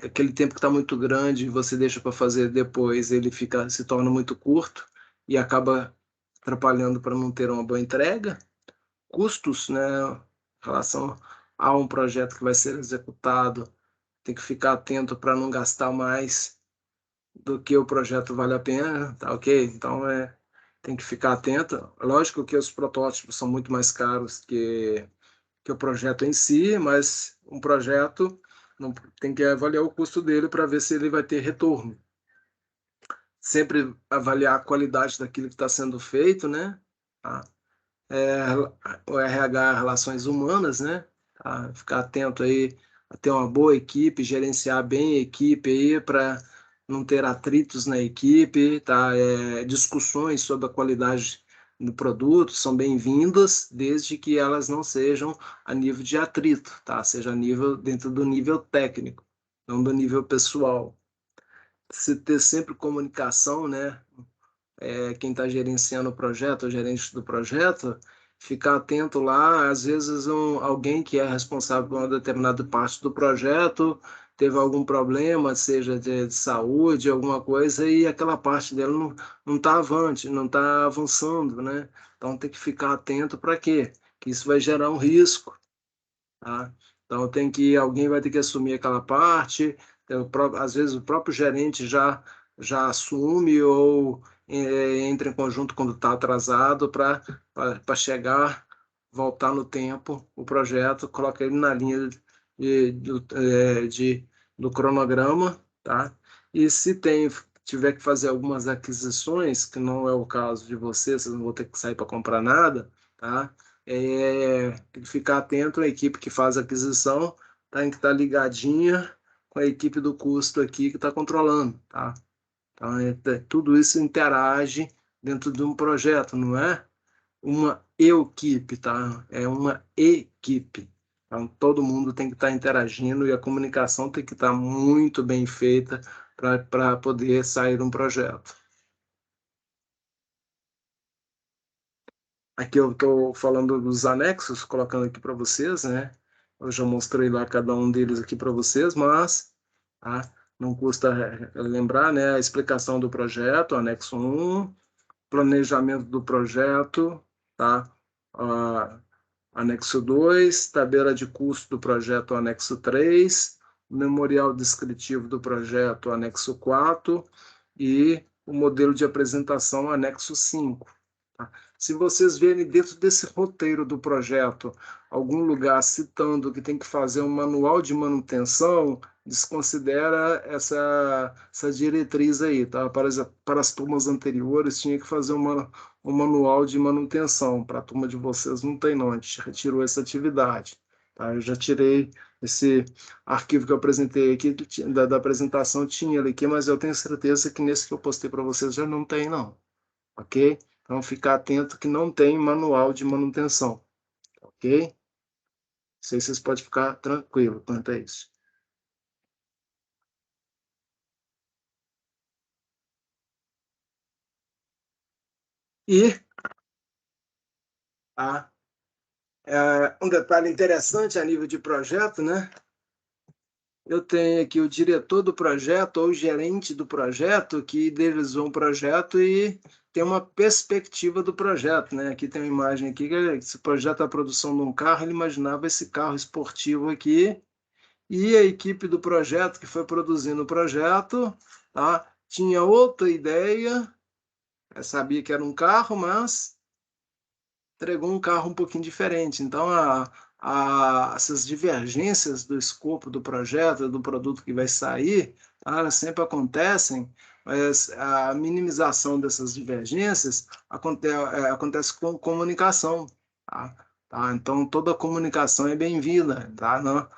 aquele tempo que está muito grande, você deixa para fazer depois, ele se torna muito curto e acaba atrapalhando para não ter uma boa entrega. Custos, né? Em relação a um projeto que vai ser executado, tem que ficar atento para não gastar mais do que o projeto vale a pena, tá ok? Então, tem que ficar atento. Lógico que os protótipos são muito mais caros que o projeto em si, mas um projeto não, tem que avaliar o custo dele para ver se ele vai ter retorno. Sempre avaliar a qualidade daquilo que está sendo feito, né? Tá? O RH, relações humanas, né? Tá? Ficar atento aí a ter uma boa equipe, gerenciar bem a equipe aí para não ter atritos na equipe, tá? Discussões sobre a qualidade do produto são bem-vindas, desde que elas não sejam a nível de atrito, tá? Seja a nível dentro do nível técnico, não do nível pessoal. Se ter sempre comunicação, né? Quem está gerenciando o projeto, o gerente do projeto, ficar atento lá, às vezes alguém que é responsável por uma determinada parte do projeto teve algum problema, seja de saúde, alguma coisa, e aquela parte dele não está avante, não está avançando, né? Então tem que ficar atento para quê? Que isso vai gerar um risco, tá? Então alguém vai ter que assumir aquela parte, às vezes o próprio gerente já assume ou entra em conjunto quando está atrasado para chegar, voltar no tempo o projeto, coloca ele na linha do cronograma, tá? E se tem tiver que fazer algumas aquisições, que não é o caso de vocês não vão ter que sair para comprar nada, tá? Tem que ficar atento à equipe que faz a aquisição, tem que estar ligadinha com a equipe do custo aqui que está controlando, tá? Então, tudo isso interage dentro de um projeto, não é uma equipe, tá? É uma equipe. Então, todo mundo tem que estar interagindo e a comunicação tem que estar muito bem feita para poder sair um projeto. Aqui eu estou falando dos anexos, colocando aqui para vocês, né? Eu já mostrei lá cada um deles aqui para vocês, mas tá? Não custa lembrar, né? A explicação do projeto, anexo 1, planejamento do projeto, tá? Ah, anexo 2, tabela de custo do projeto, anexo 3, memorial descritivo do projeto, anexo 4 e o modelo de apresentação, anexo 5. Tá? Se vocês verem dentro desse roteiro do projeto algum lugar citando que tem que fazer um manual de manutenção, desconsidera essa diretriz aí, tá? Para as turmas anteriores, tinha que fazer um manual de manutenção. Para a turma de vocês não tem, não. A gente retirou essa atividade. Tá? Eu já tirei esse arquivo que eu apresentei aqui, da apresentação, tinha ele aqui, mas eu tenho certeza que nesse que eu postei para vocês já não tem, não. Ok? Então, ficar atento que não tem manual de manutenção. Ok? Sei se vocês podem ficar tranquilo quanto a isso. E tá? Um detalhe interessante a nível de projeto, né? Eu tenho aqui o diretor do projeto ou o gerente do projeto que idealizou um projeto e tem uma perspectiva do projeto, né? Aqui tem uma imagem aqui que esse projeto é a produção de um carro, ele imaginava esse carro esportivo aqui e a equipe do projeto que foi produzindo o projeto, tá? Tinha outra ideia, sabia que era um carro, mas entregou um carro um pouquinho diferente. Então, essas divergências do escopo do projeto, do produto que vai sair, tá, elas sempre acontecem, mas a minimização dessas divergências acontece com comunicação. Tá? Tá? Então, toda comunicação é bem-vinda. Tá? Não,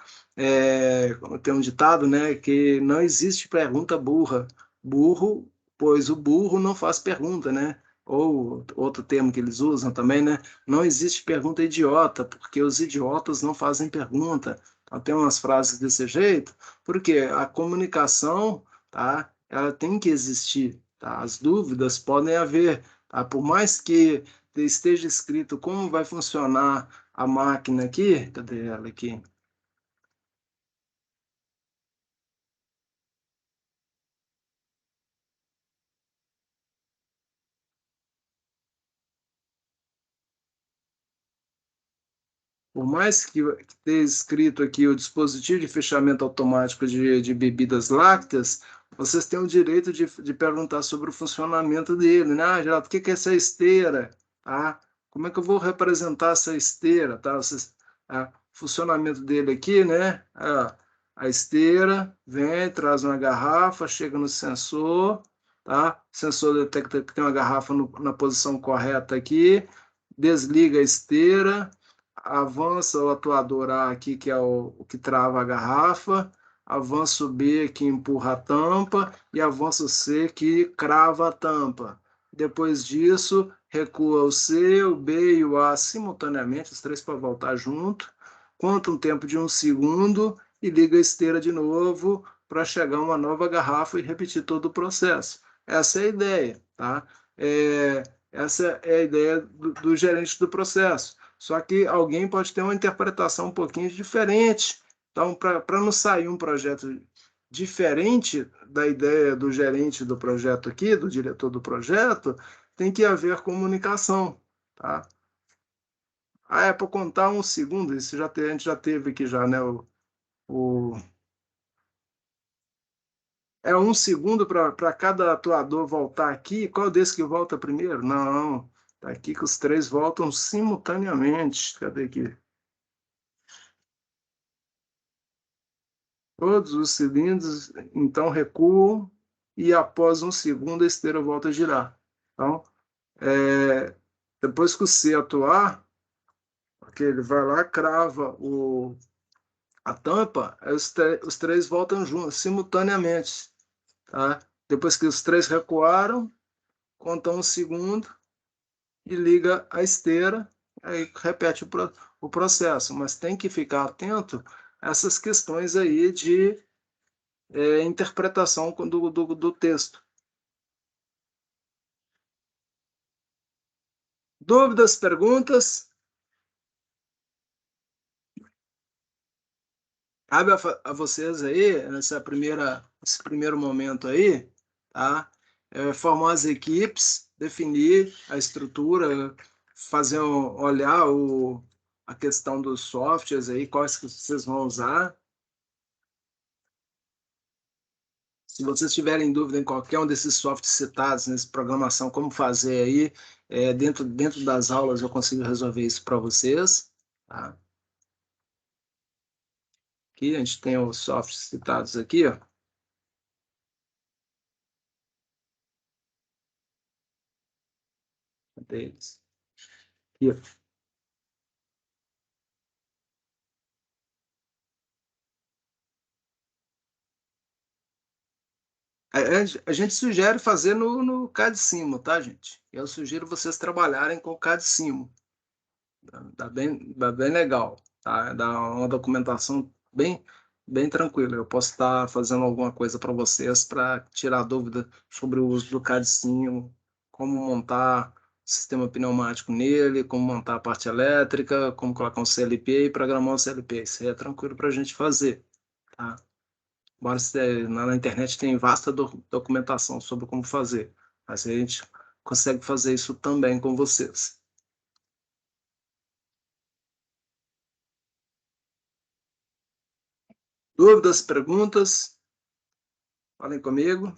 tem um ditado, né, que não existe pergunta burra. Burro, pois o burro não faz pergunta, né? Ou outro termo que eles usam também, né? Não existe pergunta idiota, porque os idiotas não fazem pergunta. Então, tem umas frases desse jeito, porque a comunicação, tá? Ela tem que existir, tá? As dúvidas podem haver, tá? Por mais que esteja escrito como vai funcionar a máquina aqui, cadê ela aqui? Por mais que esteja escrito aqui o dispositivo de fechamento automático de bebidas lácteas, vocês têm o direito de perguntar sobre o funcionamento dele, né? Ah, Geraldo, o que é essa esteira? Tá? Como é que eu vou representar essa esteira? Tá? O funcionamento dele aqui, né? A esteira vem, traz uma garrafa, chega no sensor, tá? O sensor detecta que tem uma garrafa na posição correta aqui, desliga a esteira, avança o atuador A aqui, que é o que trava a garrafa, avança o B que empurra a tampa e avança o C que crava a tampa. Depois disso, recua o C, o B e o A simultaneamente, os três para voltar junto, conta um tempo de 1 segundo e liga a esteira de novo para chegar uma nova garrafa e repetir todo o processo. Essa é a ideia, tá? Essa é a ideia do gerente do processo. Só que alguém pode ter uma interpretação um pouquinho diferente. Então, para não sair um projeto diferente da ideia do gerente do projeto aqui, do diretor do projeto, tem que haver comunicação, tá? É para contar 1 segundo, isso a gente já teve aqui já, né? O, é 1 segundo para cada atuador voltar aqui. Qual desse que volta primeiro? Não, tá aqui que os três voltam simultaneamente. Cadê aqui? Todos os cilindros, então, recuam e após 1 segundo a esteira volta a girar. Então, depois que o C atuar, porque ele vai lá, crava a tampa, aí os três voltam juntos, simultaneamente. Tá? Depois que os três recuaram, conta 1 segundo e liga a esteira, aí repete o processo. Mas tem que ficar atento a essas questões aí de interpretação do texto. Dúvidas, perguntas? Cabe a vocês aí, esse primeiro momento aí, tá? Formar as equipes, definir a estrutura, olhar a questão dos softwares aí, quais que vocês vão usar. Se vocês tiverem dúvida em qualquer um desses softwares citados nessa programação, como fazer aí, dentro das aulas eu consigo resolver isso para vocês, tá? Aqui a gente tem os softwares citados aqui, ó. Deles. Aqui, ó. A gente sugere fazer no CAD-Simo, tá, gente? Eu sugiro vocês trabalharem com o CAD-Simo. Dá bem legal, tá? Dá uma documentação bem tranquila. Eu posso estar fazendo alguma coisa para vocês para tirar dúvida sobre o uso do CAD-Simo, como montar sistema pneumático nele, como montar a parte elétrica, como colocar um CLP e programar um CLP. Isso aí é tranquilo para a gente fazer, tá? Na internet tem vasta documentação sobre como fazer, mas a gente consegue fazer isso também com vocês. Dúvidas, perguntas? Falem comigo.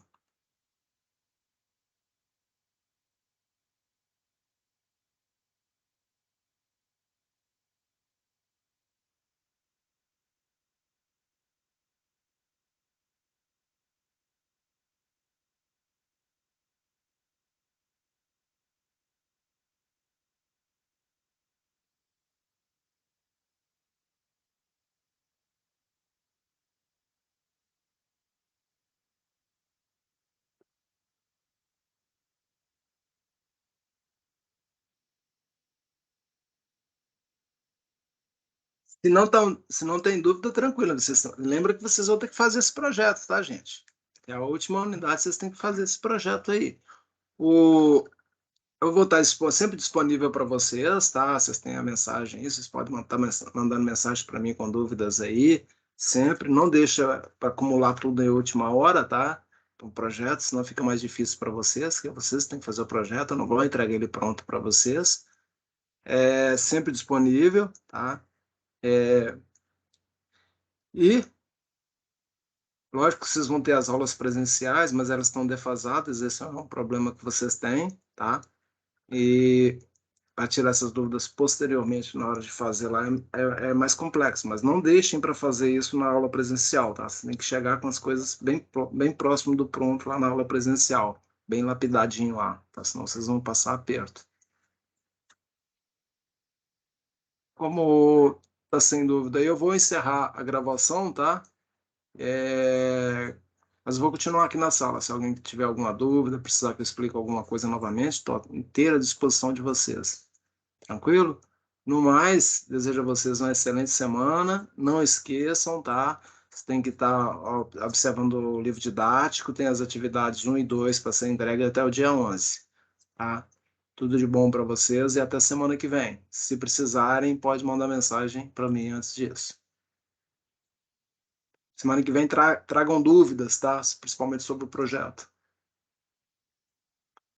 Se não tem dúvida, tranquilo. Lembra que vocês vão ter que fazer esse projeto, tá, gente? É a última unidade, vocês têm que fazer esse projeto aí. Eu vou estar sempre disponível para vocês, tá? Vocês têm a mensagem aí, vocês podem mandando mensagem para mim com dúvidas aí, sempre. Não deixa para acumular tudo em última hora, tá? O projeto, senão fica mais difícil para vocês, que vocês têm que fazer o projeto, eu não vou entregar ele pronto para vocês. É sempre disponível, tá? E, lógico que vocês vão ter as aulas presenciais, mas elas estão defasadas, esse é um problema que vocês têm, tá? E para tirar essas dúvidas posteriormente na hora de fazer lá é mais complexo, mas não deixem para fazer isso na aula presencial, tá? Você tem que chegar com as coisas bem próximo do pronto lá na aula presencial, bem lapidadinho lá, tá? Senão vocês vão passar aperto. Como tá sem dúvida, eu vou encerrar a gravação, tá? Mas eu vou continuar aqui na sala. Se alguém tiver alguma dúvida, precisar que eu explique alguma coisa novamente, estou inteira à disposição de vocês. Tranquilo? No mais, desejo a vocês uma excelente semana. Não esqueçam, tá? Você tem que estar observando o livro didático, tem as atividades 1 e 2 para ser entregue até o dia 11, tá? Tudo de bom para vocês e até semana que vem. Se precisarem, pode mandar mensagem para mim antes disso. Semana que vem tragam dúvidas, tá? Principalmente sobre o projeto.